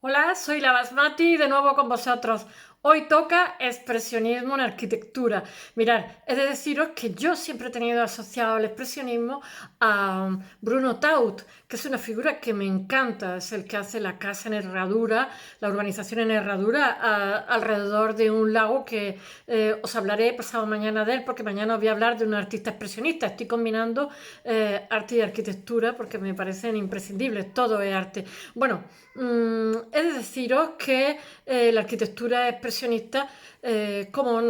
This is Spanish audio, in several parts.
Hola, soy la Basmati de nuevo con vosotros. Hoy toca expresionismo en arquitectura. Mirad, he de deciros que yo siempre he tenido asociado el expresionismo a Bruno Taut, que es una figura que me encanta. Es el que hace la casa en herradura, la urbanización en herradura, alrededor de un lago que os hablaré pasado mañana de él, porque mañana os voy a hablar de un artista expresionista. Estoy combinando arte y arquitectura porque me parecen imprescindibles. Todo es arte. Bueno, he de deciros que la arquitectura expresionista, como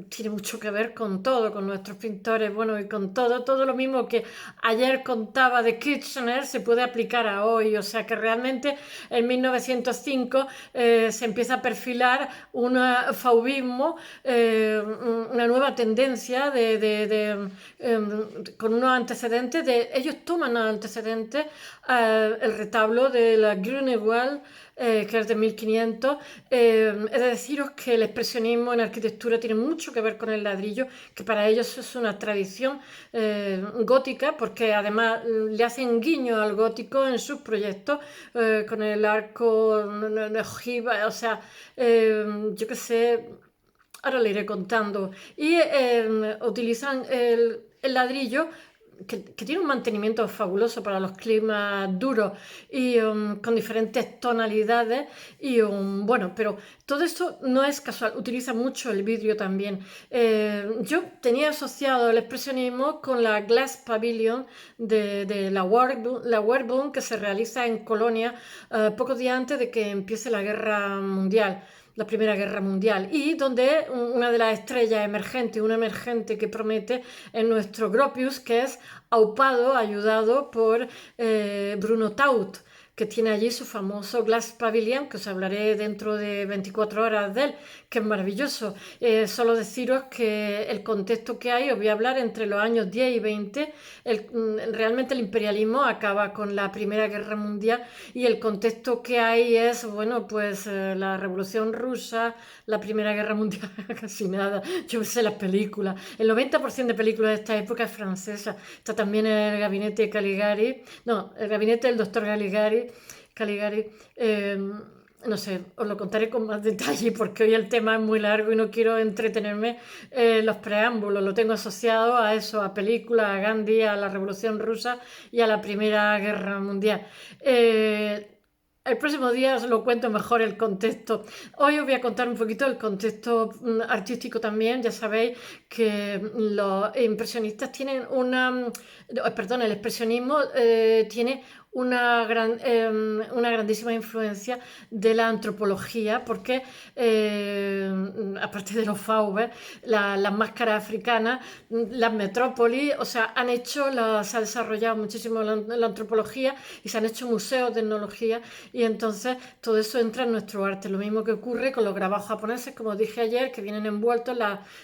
tiene mucho que ver con todo, con nuestros pintores, bueno, y con todo lo mismo que ayer contaba de Kirchner se puede aplicar a hoy, o sea que realmente en 1905 se empieza a perfilar un fauvismo, una nueva tendencia con unos antecedentes, ellos toman antecedentes el retablo de la Grunewald, que es de 1500. He de deciros que el expresionismo en arquitectura tiene mucho que ver con el ladrillo, que para ellos es una tradición gótica, porque además le hacen guiño al gótico en sus proyectos, con el arco de ojiva, o sea, yo qué sé, ahora le iré contando. Y utilizan el ladrillo que tiene un mantenimiento fabuloso para los climas duros y con diferentes tonalidades y bueno, pero todo esto no es casual, utiliza mucho el vidrio también. Yo tenía asociado el expresionismo con la Glass Pavilion de la Werkbund, que se realiza en Colonia pocos días antes de que empiece la guerra mundial, la Primera Guerra Mundial, y donde una de las estrellas emergentes, una emergente que promete, es nuestro Gropius, que es aupado, ayudado por Bruno Taut, que tiene allí su famoso Glass Pavilion, que os hablaré dentro de 24 horas de él, que es maravilloso. Solo deciros que el contexto que hay, os voy a hablar entre los años 10 y 20, realmente el imperialismo acaba con la Primera Guerra Mundial y el contexto que hay es, bueno, pues la Revolución Rusa, la Primera Guerra Mundial, casi nada, yo sé las películas. El 90% de películas de esta época es francesa. Está también el gabinete de Caligari, no, el gabinete del doctor Caligari, no sé, os lo contaré con más detalle porque hoy el tema es muy largo y no quiero entretenerme en los preámbulos. Lo tengo asociado a eso, a películas, a Gandhi, a la Revolución Rusa y a la Primera Guerra Mundial. El próximo día os lo cuento mejor el contexto. Hoy os voy a contar un poquito el contexto artístico también. Ya sabéis que los impresionistas tienen perdón, el expresionismo tiene una grandísima influencia de la antropología, porque aparte de los fauves, las máscaras africanas, las metrópolis, o sea, se ha desarrollado muchísimo la antropología y se han hecho museos de etnología y entonces todo eso entra en nuestro arte. Lo mismo que ocurre con los grabados japoneses, como dije ayer, que vienen envueltos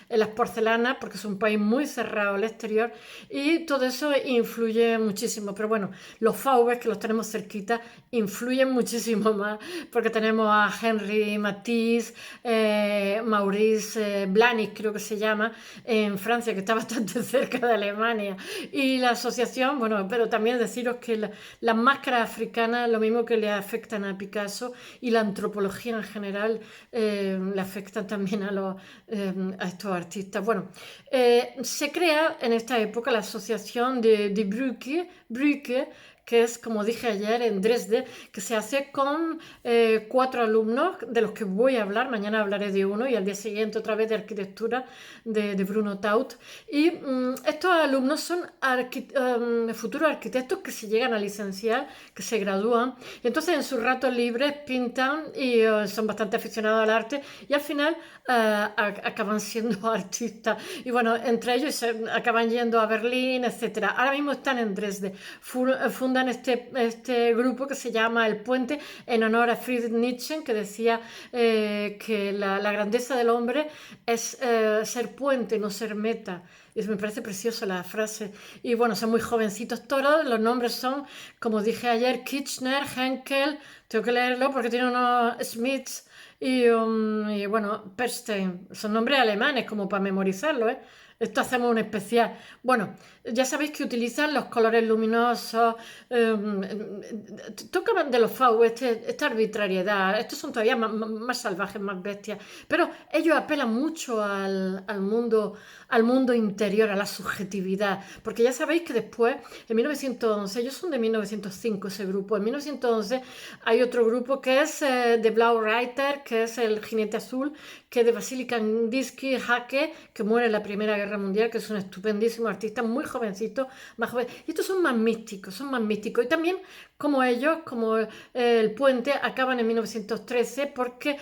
en las porcelanas, porque es un país muy cerrado al exterior y todo eso influye muchísimo. Pero bueno, los fauves, que los tenemos cerquita, influyen muchísimo más, porque tenemos a Henri Matisse, Maurice Blahnik, creo que se llama, en Francia, que está bastante cerca de Alemania. Y la asociación, bueno, pero también deciros que las máscaras africanas, lo mismo que le afectan a Picasso y la antropología en general, le afectan también a estos artistas. Bueno, se crea en esta época la asociación de Brücke, que es, como dije ayer, en Dresde, que se hace con 4 alumnos, de los que voy a hablar. Mañana hablaré de uno y al día siguiente otra vez de arquitectura de Bruno Taut. Y estos alumnos son futuros arquitectos que se llegan a licenciar, que se gradúan, y entonces en sus ratos libres pintan y son bastante aficionados al arte y al final acaban siendo artistas. Y bueno, entre ellos acaban yendo a Berlín, etcétera. Ahora mismo están en Dresde. Fundan este grupo que se llama El Puente, en honor a Friedrich Nietzsche, que decía que la grandeza del hombre es ser puente, no ser meta. Y me parece preciosa la frase. Y bueno, son muy jovencitos todos. Los nombres son, como dije ayer, Kirchner, Henkel. Tengo que leerlo porque tiene unos Smiths y bueno, Perstein. Son nombres alemanes, como para memorizarlo, ¿eh? Esto hacemos un especial. Bueno, ya sabéis que utilizan los colores luminosos, tocan de los FAU, esta arbitrariedad. Estos son todavía más salvajes, más bestias. Pero ellos apelan mucho al mundo interior, a la subjetividad. Porque ya sabéis que después, en 1911, ellos son de 1905 ese grupo. En 1911 hay otro grupo que es The Blau Reiter, que es el jinete azul, que es de Vasily Kandinsky Hake, que muere en la Primera Guerra Mundial, que es un estupendísimo artista, muy jovencito, más joven. Y estos son más místicos, son más místicos. Y también, como ellos, como el Puente, acaban en 1913 porque,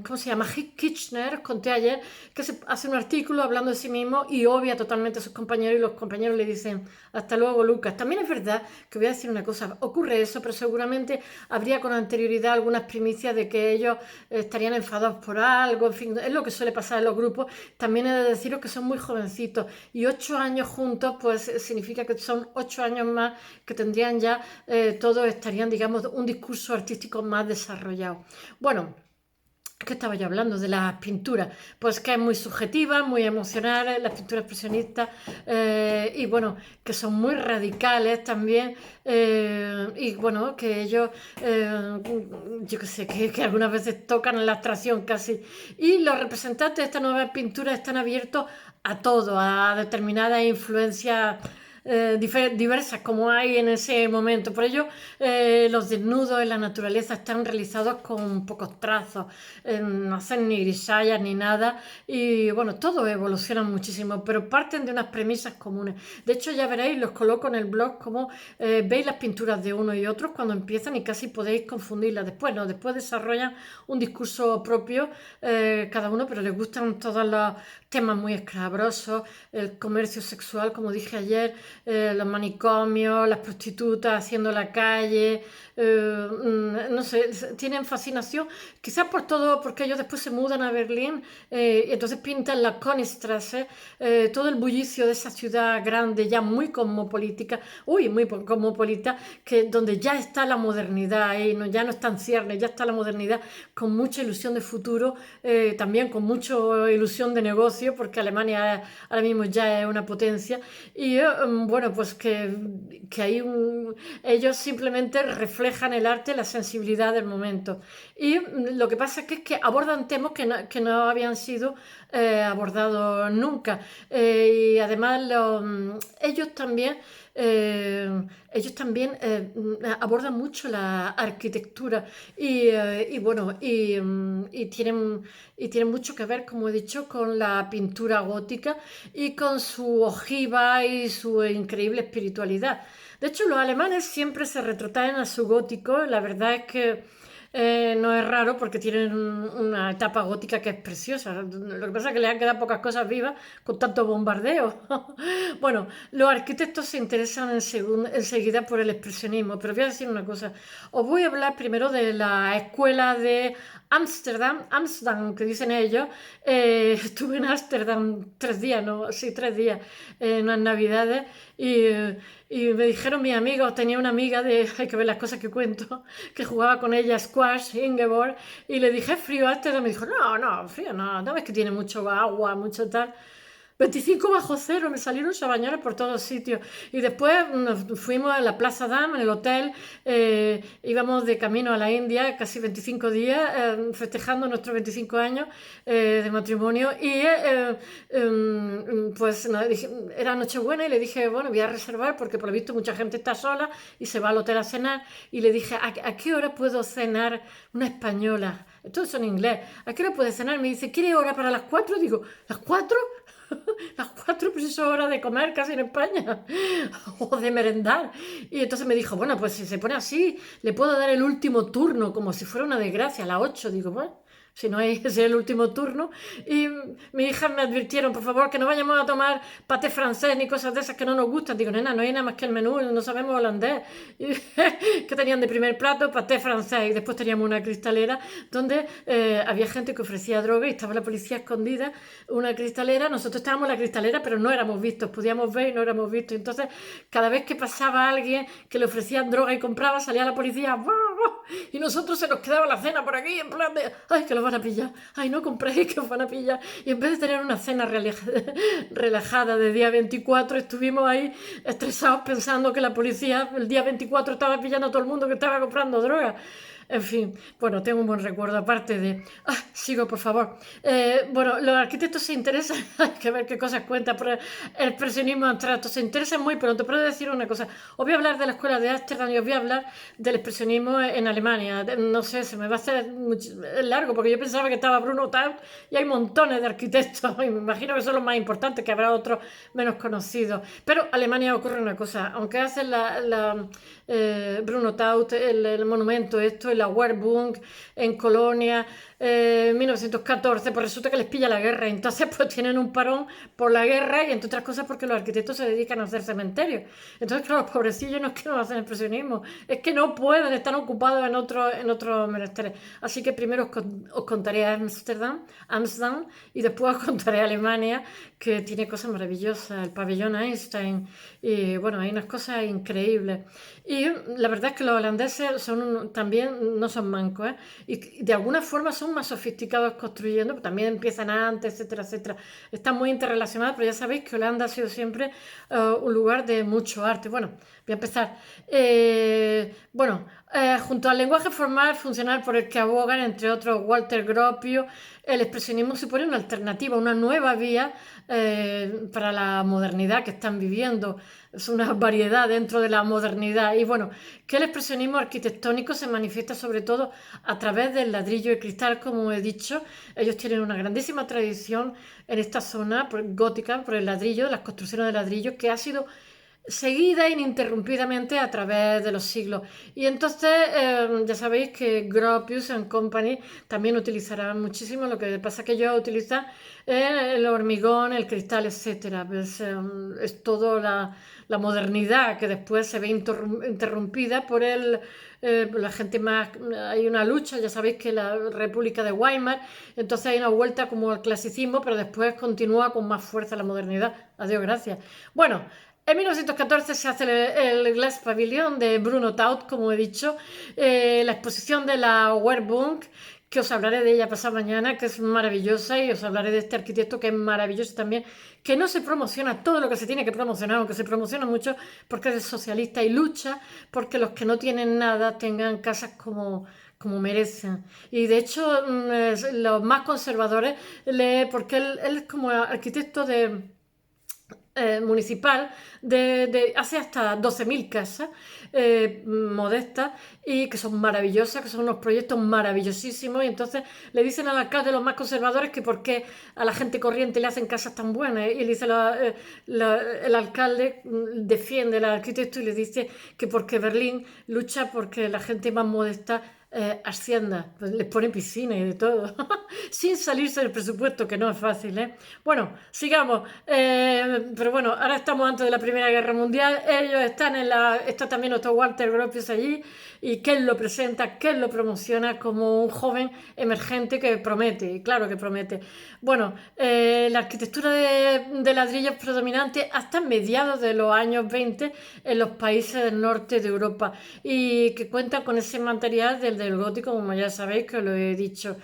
¿cómo se llama? Kitchener, conté ayer, que hace un artículo hablando de sí mismo y obvia totalmente a sus compañeros y los compañeros le dicen hasta luego, Lucas. También es verdad que voy a decir una cosa, ocurre eso, pero seguramente habría con anterioridad algunas primicias de que ellos estarían enfadados por algo, en fin, es lo que suele pasar en los grupos. También he de deciros que son muy jovencitos y 8 años juntos pues significa que son 8 años más que tendrían ya, todos estarían, digamos, un discurso artístico más desarrollado. Bueno, ¿qué estaba yo hablando? De las pinturas, pues que es muy subjetiva, muy emocional, las pinturas expresionistas, y bueno, que son muy radicales también, y bueno, que ellos, yo qué sé, que algunas veces tocan en la abstracción casi, y los representantes de esta nueva pintura están abiertos a todo, a determinadas influencias diversas como hay en ese momento. Por ello, los desnudos en la naturaleza están realizados con pocos trazos, no hacen ni grisallas ni nada, y bueno, todo evoluciona muchísimo, pero parten de unas premisas comunes. De hecho, ya veréis, los coloco en el blog, como veis las pinturas de uno y otros cuando empiezan y casi podéis confundirlas después, ¿no? Después desarrollan un discurso propio, cada uno, pero les gustan todos los temas muy escabrosos, el comercio sexual, como dije ayer, los manicomios, las prostitutas haciendo la calle, no sé, tienen fascinación, quizás por todo, porque ellos después se mudan a Berlín, y entonces pintan la Königstraße, todo el bullicio de esa ciudad grande, ya muy cosmopolita, muy cosmopolita, donde ya está la modernidad, no, ya no está en ciernes, ya está la modernidad, con mucha ilusión de futuro, también con mucha ilusión de negocio, porque Alemania ahora mismo ya es una potencia, y bueno, pues que hay ellos simplemente reflejan el arte, la sensibilidad del momento. Y lo que pasa es que abordan temas que no habían sido abordados nunca. Y además ellos también abordan mucho la arquitectura y bueno, y tienen mucho que ver, como he dicho, con la pintura gótica y con su ojiva y su increíble espiritualidad. De hecho, los alemanes siempre se retrotraen a su gótico. La verdad es que no es raro porque tienen una etapa gótica que es preciosa. Lo que pasa es que les han quedado pocas cosas vivas con tanto bombardeo. Bueno, los arquitectos se interesan enseguida por el expresionismo, pero voy a decir una cosa. Os voy a hablar primero de la escuela de Ámsterdam, que dicen ellos. Estuve en Ámsterdam 3 días, ¿no? Sí, 3 días, en las Navidades, y me dijeron mis amigos, tenía una amiga hay que ver las cosas que cuento, que jugaba con ella squash, Ingeborg, y le dije, ¿frío Ámsterdam? Me dijo, no, frío no ves que tiene mucho agua, mucho tal. 25 bajo cero, me salieron chabañones por todos sitios. Y después nos fuimos a la Plaza Dam, en el hotel, íbamos de camino a la India, casi 25 días, festejando nuestros 25 años de matrimonio. Y pues era Nochebuena y le dije, bueno, voy a reservar porque por lo visto mucha gente está sola y se va al hotel a cenar. Y le dije, ¿a qué hora puedo cenar una española? Esto es en inglés. ¿A qué hora puede cenar? Me dice, ¿quiere hora para las 4? Digo, ¿las 4? Las 4, pues es hora de comer casi en España o de merendar. Y entonces me dijo, bueno, pues si se pone así, le puedo dar el último turno, como si fuera una desgracia, a las 8. Digo, bueno, si no es el último turno. Y mi hija me advirtieron, por favor, que no vayamos a tomar paté francés ni cosas de esas que no nos gustan. Digo, nena, no hay nada más que el menú, no sabemos holandés. Y, que tenían de primer plato paté francés, y después teníamos una cristalera donde había gente que ofrecía droga y estaba la policía escondida, una cristalera. Nosotros estábamos en la cristalera, pero no éramos vistos, podíamos ver y no éramos vistos. Entonces, cada vez que pasaba alguien que le ofrecían droga y compraba, salía la policía, ¡buah! Y nosotros se nos quedaba la cena por aquí, en plan de, ay, que los van a pillar, ay, no compréis, que os van a pillar. Y en vez de tener una cena relajada de día 24, estuvimos ahí estresados pensando que la policía el día 24 estaba pillando a todo el mundo que estaba comprando droga. En fin, bueno, tengo un buen recuerdo, aparte de... Ah, sigo, por favor. Bueno, los arquitectos se interesan, hay que ver qué cosas cuenta, pero el expresionismo abstracto se interesa muy pronto, pero he de decir una cosa. Os voy a hablar de la escuela de Ámsterdam y os voy a hablar del expresionismo en Alemania. No sé, se me va a hacer largo, porque yo pensaba que estaba Bruno Taut y hay montones de arquitectos, y me imagino que son los más importantes, que habrá otros menos conocidos. Pero en Alemania ocurre una cosa, aunque hacen Bruno Taut, el monumento, esto, la Wehrburg en Colonia, 1914, pues resulta que les pilla la guerra, entonces pues tienen un parón por la guerra y entre otras cosas porque los arquitectos se dedican a hacer cementerios. Entonces, claro, los pobrecillos no es que no hacen expresionismo, es que no pueden, están ocupados en otros menesteres. Así que primero os contaré Ámsterdam y después os contaré Alemania, que tiene cosas maravillosas, el pabellón Einstein, y bueno, hay unas cosas increíbles. Y la verdad es que los holandeses también no son mancos, ¿eh? Y de alguna forma son más sofisticados construyendo, también empiezan antes, etcétera, etcétera. Están muy interrelacionados, pero ya sabéis que Holanda ha sido siempre un lugar de mucho arte. Bueno, voy a empezar. Junto al lenguaje formal funcional por el que abogan, entre otros, Walter Gropius, el expresionismo supone una alternativa, una nueva vía para la modernidad que están viviendo. Es una variedad dentro de la modernidad. Y bueno, que el expresionismo arquitectónico se manifiesta sobre todo a través del ladrillo y cristal, como he dicho. Ellos tienen una grandísima tradición en esta zona gótica por el ladrillo, las construcciones de ladrillo, que ha sido seguida ininterrumpidamente a través de los siglos. Y entonces ya sabéis que Gropius and Company también utilizarán muchísimo, lo que pasa que ellos utilizan el hormigón, el cristal, etcétera. Pues, es toda la modernidad que después se ve interrumpida por la gente más... Hay una lucha, ya sabéis que la República de Weimar, entonces hay una vuelta como al clasicismo, pero después continúa con más fuerza la modernidad. Adiós, gracias. Bueno, en 1914 se hace el Glass Pavilion de Bruno Taut, como he dicho, la exposición de la Wehrburg, que os hablaré de ella pasado mañana, que es maravillosa, y os hablaré de este arquitecto que es maravilloso también, que no se promociona todo lo que se tiene que promocionar, aunque se promociona mucho porque es socialista y lucha porque los que no tienen nada tengan casas como merecen. Y de hecho, los más conservadores, porque él es como arquitecto municipal hace hasta 12.000 casas modestas y que son maravillosas, que son unos proyectos maravillosísimos, y entonces le dicen al alcalde, los más conservadores, que por qué a la gente corriente le hacen casas tan buenas, y le dice el alcalde defiende al arquitecto y le dice que porque Berlín lucha porque la gente más modesta ascienda, pues les pone piscina y de todo, sin salirse del presupuesto, que no es fácil, ¿eh? Bueno, sigamos, pero bueno, ahora estamos antes de la Primera Guerra Mundial, ellos están está también nuestro Walter Gropius allí, y que él lo presenta, que él lo promociona como un joven emergente que promete, y claro que promete. Bueno, la arquitectura de ladrillo es predominante hasta mediados de los años 20 en los países del norte de Europa, y que cuentan con ese material del gótico, como ya sabéis que lo he dicho.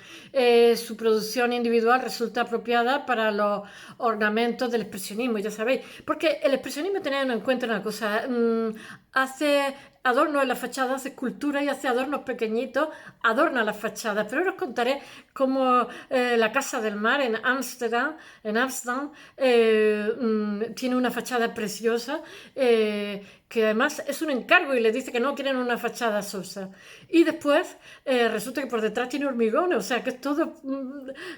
Su producción individual resulta apropiada para los ornamentos del expresionismo, ya sabéis, porque el expresionismo, tened en cuenta una cosa, hace adornos en la fachada, hace esculturas y hace adornos pequeñitos, adorna las fachadas. Pero ahora os contaré cómo la Casa del Mar en Ámsterdam tiene una fachada preciosa, que además es un encargo y le dice que no quieren una fachada sosa. Y después resulta que por detrás tiene hormigón, o sea que es todo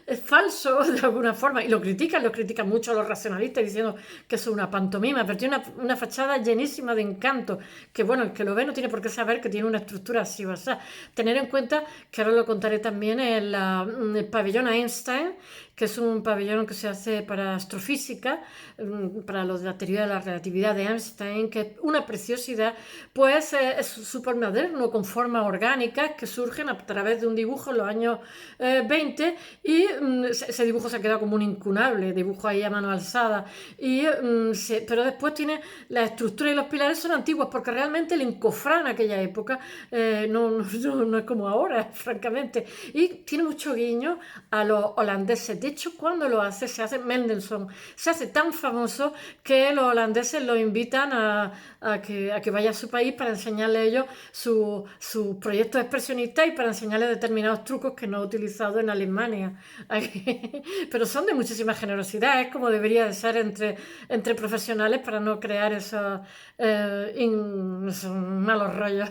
es falso de alguna forma. Y lo critican mucho los racionalistas diciendo que es una pantomima, pero tiene una fachada llenísima de encanto, que bueno, el que lo ve no tiene por qué saber que tiene una estructura así. O sea, tener en cuenta, que ahora lo contaré también, el pabellón Einstein, que es un pabellón que se hace para astrofísica, para los de la teoría de la relatividad de Einstein, que es una preciosidad, pues es súper moderno, con formas orgánicas que surgen a través de un dibujo en los años 20, y ese dibujo se ha quedado como un incunable, dibujo ahí a mano alzada, pero después tiene la estructura y los pilares son antiguos, porque realmente el cofrada en aquella época, no es como ahora, francamente. Y tiene mucho guiño a los holandeses. De hecho, cuando lo hace, Mendelssohn, se hace tan famoso que los holandeses lo invitan a que vaya a su país para enseñarle a ellos sus proyectos expresionistas y para enseñarles determinados trucos que no ha utilizado en Alemania. Pero son de muchísima generosidad, es como debería de ser entre profesionales para no crear esos malos rollos.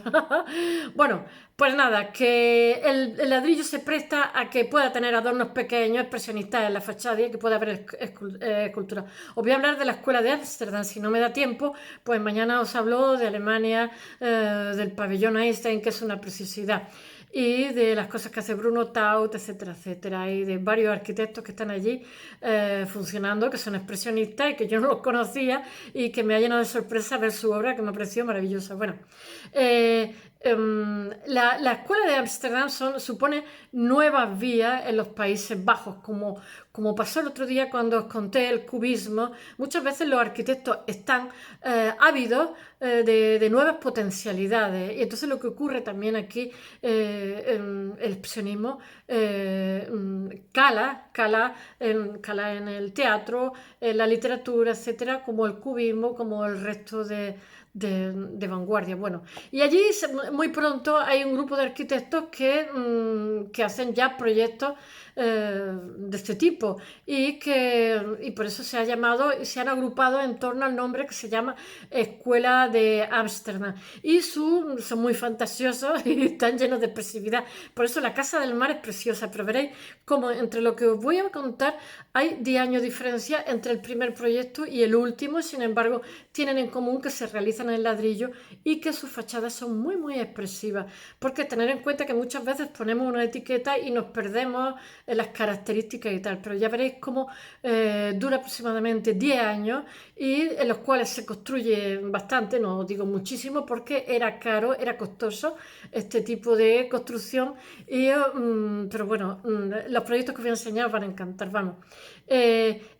Bueno, pues nada, que el ladrillo se presta a que pueda tener adornos pequeños, expresionistas en la fachada y que pueda haber escultura. Os voy a hablar de la escuela de Ámsterdam, si no me da tiempo, pues mañana os hablo de Alemania, del pabellón Einstein, que es una preciosidad, y de las cosas que hace Bruno Taut, etcétera, etcétera, y de varios arquitectos que están allí funcionando, que son expresionistas y que yo no los conocía y que me ha llenado de sorpresa ver su obra, que me ha parecido maravillosa. Bueno, la escuela de Ámsterdam supone nuevas vías en los Países Bajos, como pasó el otro día cuando os conté el cubismo. Muchas veces los arquitectos están ávidos de nuevas potencialidades, y entonces lo que ocurre también aquí, el expresionismo cala en el teatro, en la literatura, etcétera, como el cubismo, como el resto de vanguardia. Bueno, y allí muy pronto hay un grupo de arquitectos que hacen ya proyectos de este tipo y por eso se han agrupado en torno al nombre que se llama Escuela de Ámsterdam, y son muy fantasiosos y están llenos de expresividad. Por eso la Casa del Mar es preciosa, pero veréis como entre lo que os voy a contar hay 10 años de diferencia entre el primer proyecto y el último. Sin embargo, tienen en común que se realizan en ladrillo y que sus fachadas son muy muy expresivas, porque tener en cuenta que muchas veces ponemos una etiqueta y nos perdemos en las características y tal, pero ya veréis cómo dura aproximadamente 10 años y en los cuales se construye bastante, no digo muchísimo porque era caro, era costoso este tipo de construcción, pero bueno, los proyectos que os voy a enseñar os van a encantar, vamos.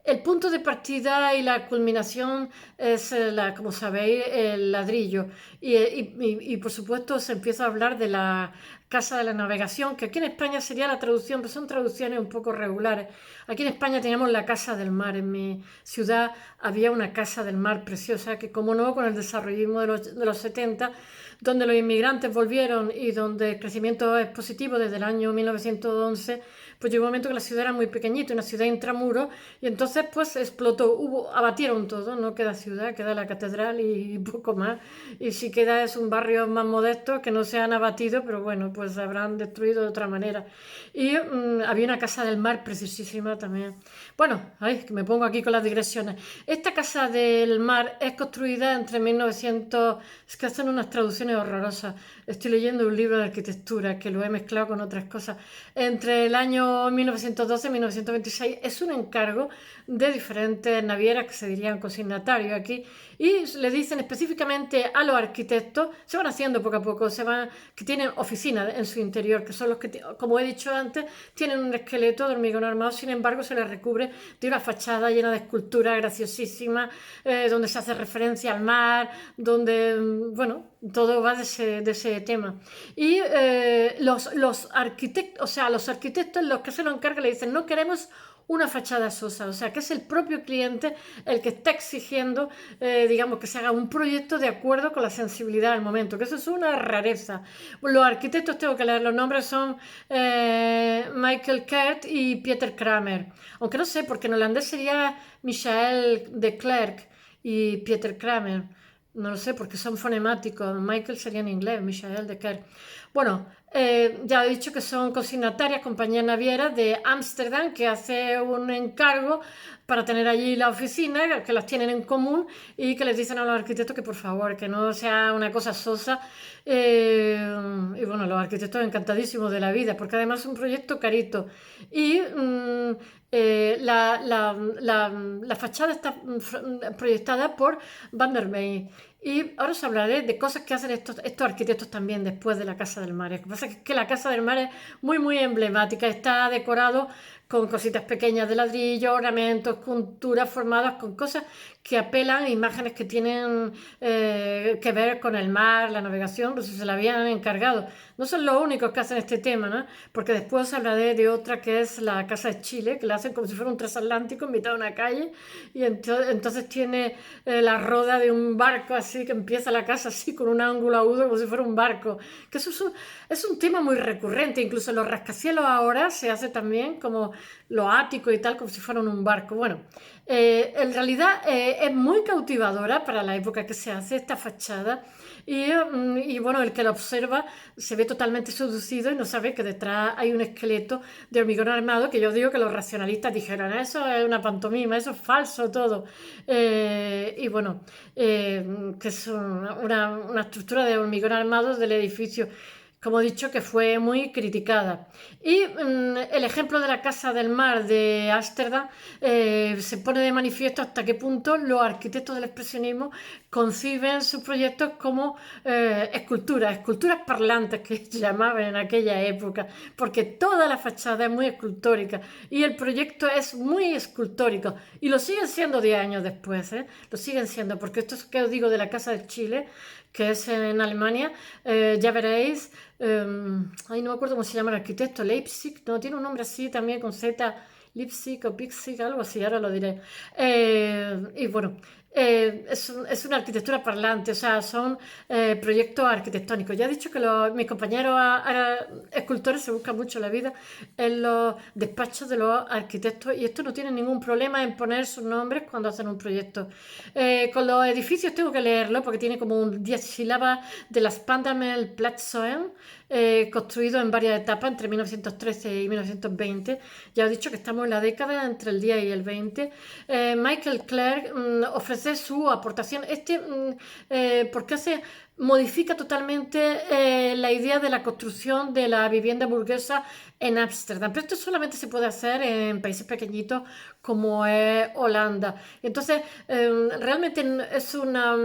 El punto de partida y la culminación es, como sabéis, el ladrillo. Y por supuesto se empieza a hablar de la Casa de la Navegación, que aquí en España sería la traducción, pero son traducciones un poco regulares. Aquí en España teníamos la Casa del Mar. En mi ciudad había una Casa del Mar preciosa que, como no, con el desarrollismo de los 70, donde los inmigrantes volvieron y donde el crecimiento es positivo desde el año 1911, pues llegó un momento que la ciudad era muy pequeñita, una ciudad intramuros, y entonces pues explotó, abatieron todo, no queda ciudad, queda la catedral y poco más, y si queda es un barrio más modesto que no se han abatido, pero bueno, pues habrán destruido de otra manera. Y había una Casa del Mar preciosísima también. Bueno, que me pongo aquí con las digresiones. Esta Casa del Mar es construida entre 1900, es que hacen unas traducciones horrorosas. Estoy leyendo un libro de arquitectura que lo he mezclado con otras cosas. Entre el año 1912 y 1926 es un encargo de diferentes navieras que se dirían consignatarios aquí, y le dicen específicamente a los arquitectos, se van haciendo poco a poco, que tienen oficinas en su interior, que son los que, como he dicho antes, tienen un esqueleto de hormigón armado, sin embargo se les recubre de una fachada llena de esculturas graciosísimas, donde se hace referencia al mar, donde, bueno, todo va de ese tema. Y los arquitectos, o sea, los arquitectos, los que se lo encargan, le dicen, no queremos una fachada sosa, o sea, que es el propio cliente el que está exigiendo, digamos, que se haga un proyecto de acuerdo con la sensibilidad del momento, que eso es una rareza. Los arquitectos, tengo que leer los nombres, son Michael Kert y Pieter Kramer, aunque no sé, porque en holandés sería Michael de Klerk y Pieter Kramer. No lo sé, porque son fonemáticos. Michael sería en inglés, Michael de Kerr. Bueno, ya he dicho que son consignatarias, compañías navieras de Ámsterdam, que hace un encargo para tener allí la oficina, que las tienen en común y que les dicen a los arquitectos que por favor, que no sea una cosa sosa. Y bueno, los arquitectos encantadísimos de la vida, porque además es un proyecto carito. Y la fachada está proyectada por Van der Mey Y ahora os hablaré de cosas que hacen estos arquitectos también después de la Casa del Mar. Lo que pasa es que la Casa del Mar es muy, muy emblemática. Está decorado con cositas pequeñas de ladrillo, ornamentos, esculturas formadas con cosas que apelan a imágenes que tienen que ver con el mar, la navegación, pues si se la habían encargado. No son los únicos que hacen este tema, ¿no? Porque después os hablaré de otra que es la Casa de Chile, que la hacen como si fuera un transatlántico en mitad de una calle, y entonces tiene la roda de un barco así, que empieza la casa así con un ángulo agudo como si fuera un barco. Que eso es un tema muy recurrente, incluso en los rascacielos ahora se hace también como lo ático y tal, como si fueran un barco. Bueno, en realidad es muy cautivadora para la época que se hace esta fachada y bueno, el que la observa se ve totalmente seducido y no sabe que detrás hay un esqueleto de hormigón armado, que yo digo que los racionalistas dijeron, eso es una pantomima, eso es falso todo. Y bueno, que es una estructura de hormigón armado del edificio, como he dicho, que fue muy criticada. Y el ejemplo de la Casa del Mar de Ámsterdam se pone de manifiesto hasta qué punto los arquitectos del expresionismo conciben sus proyectos como esculturas parlantes que llamaban en aquella época, porque toda la fachada es muy escultórica y el proyecto es muy escultórico y lo siguen siendo 10 años después, lo siguen siendo, porque esto es que os digo de la Casa de Chile, que es en Alemania, ya veréis, ay, no me acuerdo cómo se llama el arquitecto, Leipzig, no, tiene un nombre así también con Z, Leipzig o Pixig, algo así, ahora lo diré. Y bueno, es una arquitectura parlante, o sea, son proyectos arquitectónicos. Ya he dicho que mis compañeros escultores se buscan mucho la vida en los despachos de los arquitectos y esto no tiene ningún problema en poner sus nombres cuando hacen un proyecto. Con los edificios tengo que leerlo porque tiene como un 10 sílabas de las Spandamel Plattsäulen, construido en varias etapas entre 1913 y 1920. Ya he dicho que estamos en la década entre el 10 y el 20. Michael Clerc ofrece su aportación. Porque modifica totalmente la idea de la construcción de la vivienda burguesa en Ámsterdam. Pero esto solamente se puede hacer en países pequeñitos como es Holanda. Entonces, realmente es una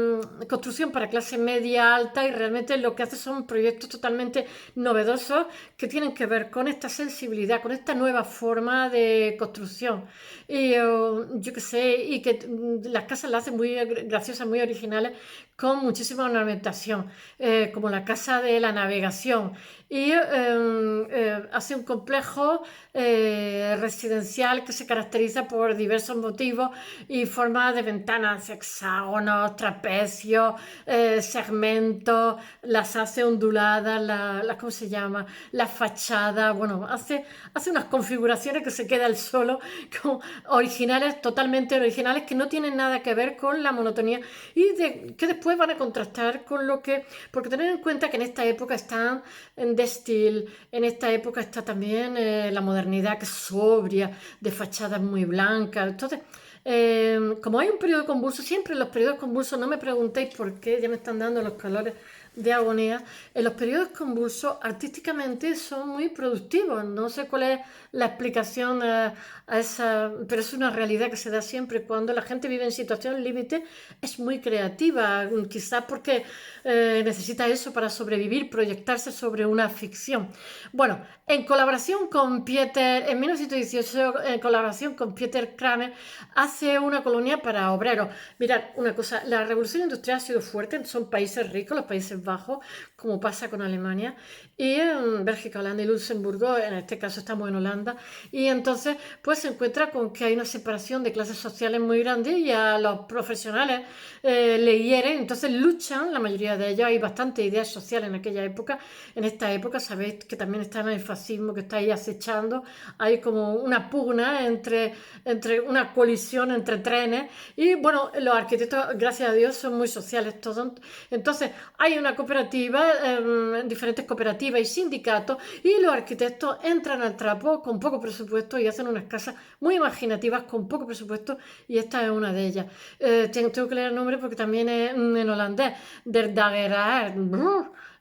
construcción para clase media alta y realmente lo que hace son proyectos totalmente novedosos que tienen que ver con esta sensibilidad, con esta nueva forma de construcción. Y yo qué sé, y que las casas las hacen muy graciosas, muy originales, con muchísima ornamentación, como la Casa de la Navegación. Y hace un complejo residencial que se caracteriza por diversos motivos y formas de ventanas, hexágonos, trapecios, segmentos, las hace onduladas, ¿cómo se llama? La fachada, bueno, hace unas configuraciones que se queda el solo, como originales, totalmente originales, que no tienen nada que ver con la monotonía y que después van a contrastar con lo que, porque tener en cuenta que en esta época están de estilo, en esta época está también la modernidad, que es sobria, de fachadas muy blancas. Entonces, como hay un periodo convulso, siempre en los periodos convulsos, no me preguntéis por qué, ya me están dando los colores de agonía, en los periodos convulsos artísticamente son muy productivos. No sé cuál es la explicación a esa, pero es una realidad que se da siempre cuando la gente vive en situación límite, es muy creativa, quizás porque necesita eso para sobrevivir, proyectarse sobre una ficción. Bueno, en 1918, en colaboración con Peter Kramer, hace una colonia para obreros. Mirad, una cosa, la revolución industrial ha sido fuerte, son países ricos, los Países Bajos, como pasa con Alemania, y en Bélgica, Holanda y Luxemburgo, en este caso estamos en Holanda, y entonces pues se encuentra con que hay una separación de clases sociales muy grande y a los profesionales le hieren, entonces luchan, la mayoría de ellos, hay bastante ideas sociales en aquella época, en esta época sabéis que también está en el fascismo que está ahí acechando, hay como una pugna entre una colisión entre trenes y bueno, los arquitectos, gracias a Dios, son muy sociales todos, entonces hay una cooperativa, diferentes cooperativas y sindicatos y los arquitectos entran al trapo con poco presupuesto y hacen unas casas muy imaginativas con poco presupuesto y esta es una de ellas. Tengo que leer el nombre porque también es en holandés, Der Dageraar,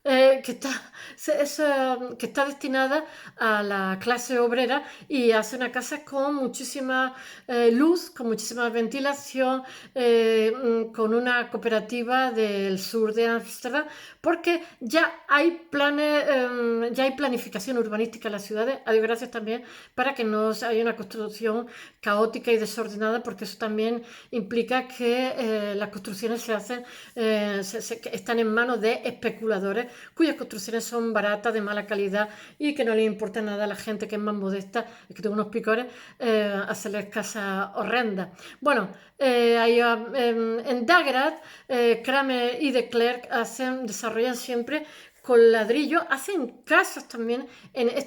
que está, que está destinada a la clase obrera y hace una casa con muchísima luz, con muchísima ventilación, con una cooperativa del sur de Ámsterdam, porque ya hay planes, ya hay planificación urbanística en las ciudades, a Dios gracias también, para que no haya una construcción caótica y desordenada, porque eso también implica que las construcciones se hacen, que están en manos de especuladores cuyas construcciones son baratas, de mala calidad y que no les importa nada a la gente que es más modesta, es que tengo unos picores, hacerles casas horrendas. Bueno, en Dagrad, Kramer y de Klerk desarrollan siempre con ladrillo, hacen casas también,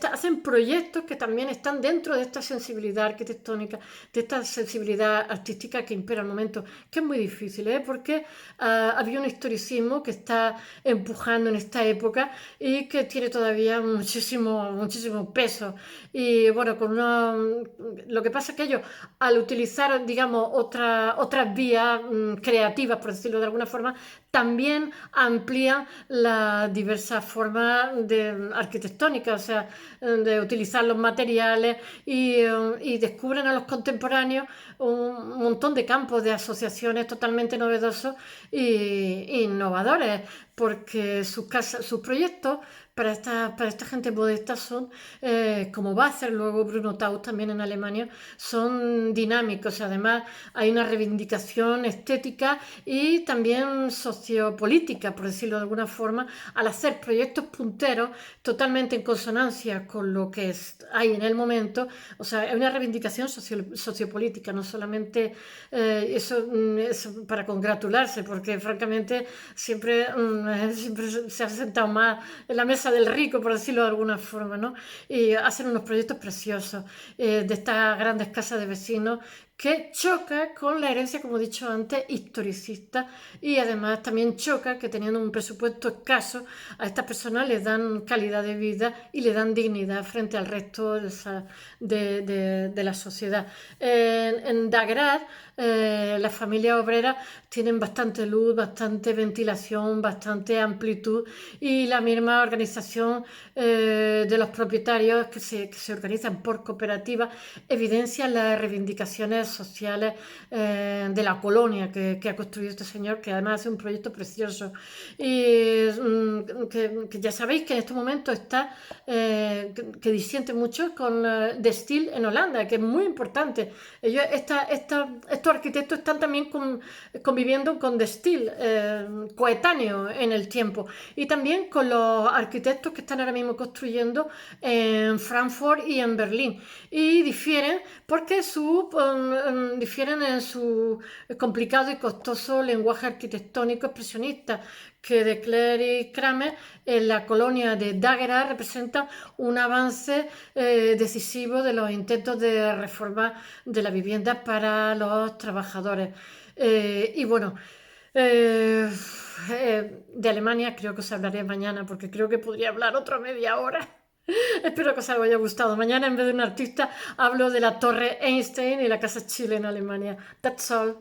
hacen proyectos que también están dentro de esta sensibilidad arquitectónica, de esta sensibilidad artística que impera al momento, que es muy difícil, porque había un historicismo que está empujando en esta época y que tiene todavía muchísimo, muchísimo peso. Y bueno, lo que pasa es que ellos, al utilizar, digamos, otras vías creativas, por decirlo de alguna forma, también amplían las diversas formas arquitectónicas, o sea, de utilizar los materiales y descubren a los contemporáneos un montón de campos de asociaciones totalmente novedosos e innovadores, porque sus proyectos para esta gente modesta son, como va a hacer luego Bruno Taus también en Alemania, son dinámicos. Además, hay una reivindicación estética y también sociopolítica, por decirlo de alguna forma, al hacer proyectos punteros totalmente en consonancia con lo que hay en el momento. O sea, hay una reivindicación sociopolítica, no solamente eso es para congratularse, porque francamente siempre se ha sentado más en la mesa del rico, por decirlo de alguna forma, ¿no? Y hacen unos proyectos preciosos de estas grandes casas de vecinos que choca con la herencia, como he dicho antes, historicista, y además también choca que teniendo un presupuesto escaso a estas personas les dan calidad de vida y le dan dignidad frente al resto de la sociedad. En Dagrad las familias obreras tienen bastante luz, bastante ventilación, bastante amplitud, y la misma organización de los propietarios que se organizan por cooperativas evidencia las reivindicaciones sociales de la colonia que ha construido este señor, que además hace un proyecto precioso. Y que ya sabéis que en este momento está, que disiente mucho con De Stijl en Holanda, que es muy importante. Estos arquitectos están también conviviendo con De Stijl, coetáneo en el tiempo, y también con los arquitectos que están ahora mismo construyendo en Frankfurt y en Berlín, y difieren porque difieren en su complicado y costoso lenguaje arquitectónico expresionista, que De Klerk y Kramer en la colonia de Dagrad representa un avance decisivo de los intentos de reforma de la vivienda para los trabajadores. Y bueno, de Alemania creo que os hablaré mañana, porque creo que podría hablar otra media hora. Espero que os haya gustado. Mañana, en vez de un artista, hablo de la Torre Einstein y la Casa Chile en Alemania. That's all.